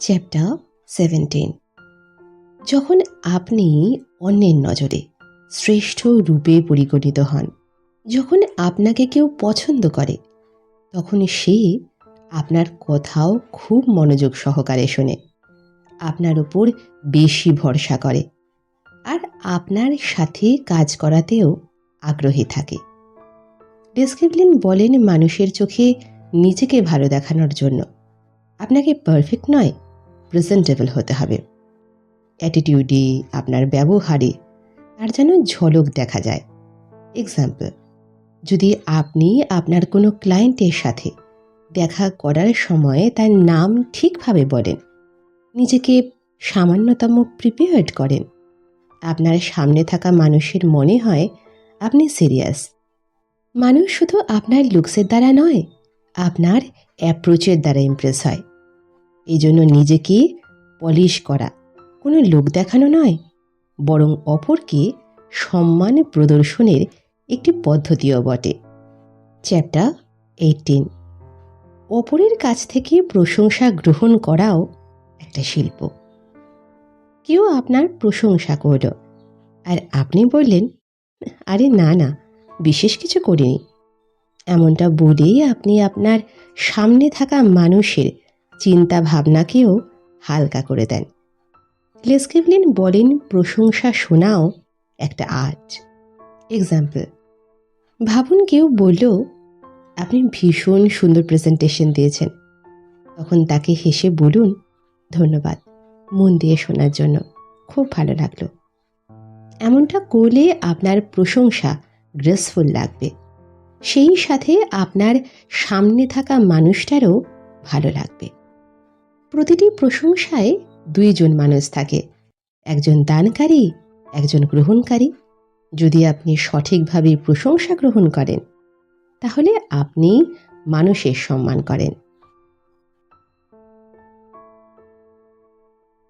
Chapter 17। যখন আপনি অন্যের নজরে শ্রেষ্ঠ রূপে পরিগণিত হন, যখন আপনাকে কেউ পছন্দ করে, তখন সে আপনার কথাও খুব মনোযোগ সহকারে শোনে, আপনার উপর বেশি ভরসা করে আর আপনার সাথে কাজ করাতেও আগ্রহী থাকে। ডেসক্রিপ্লিন বলেন, মানুষের চোখে নিজেকে ভালো দেখানোর জন্য আপনাকে পারফেক্ট নয়, প্রেজেন্টেবল হতে হবে। অ্যাটিটিউডে, আপনার ব্যবহারে তার যেন ঝলক দেখা যায়। এক্সাম্পল, যদি আপনি আপনার কোনো ক্লায়েন্টের সাথে দেখা করার সময় তার নাম ঠিকভাবে বলেন, নিজেকে সামান্যতম প্রিপেয়ার্ড করেন, আপনার সামনে থাকা মানুষের মনে হয় আপনি সিরিয়াস। মানুষ শুধু আপনার লুকসের দ্বারা নয়, আপনার অ্যাপ্রোচের দ্বারা ইমপ্রেস হয়। এই জন্য নিজেকে পলিশ করা কোনো লোক দেখানো নয়, বরং অপরকে সম্মান প্রদর্শনের একটি পদ্ধতিও বটে। চ্যাপ্টার 18। অপরের কাছ থেকে প্রশংসা গ্রহণ করাও একটা শিল্প। কেউ আপনার প্রশংসা করল আর আপনি বললেন, আরে না না, বিশেষ কিছু করিনি। এমনটা বলেই আপনি আপনার সামনে থাকা মানুষের চিন্তা ভাবনাকেও হালকা করে দেন। লেসকিভলিন বলেন, প্রশংসা শোনাও একটা আর্ট। এক্সাম্পল, ভাবুন কেউ বলল, আপনি ভীষণ সুন্দর প্রেজেন্টেশন দিয়েছেন। তখন তাকে হেসে বলুন, ধন্যবাদ, মন দিয়ে শোনার জন্য, খুব ভালো লাগলো। এমনটা করলে আপনার প্রশংসা গ্রেসফুল লাগবে, সেই সাথে আপনার সামনে থাকা মানুষটারও ভালো লাগবে। প্রতিটি প্রশংসায় দুইজন মানুষ থাকে, একজন দানকারী, একজন গ্রহণকারী। যদি আপনি সঠিকভাবে প্রশংসা গ্রহণ করেন, তাহলে আপনি মানুষের সম্মান করেন।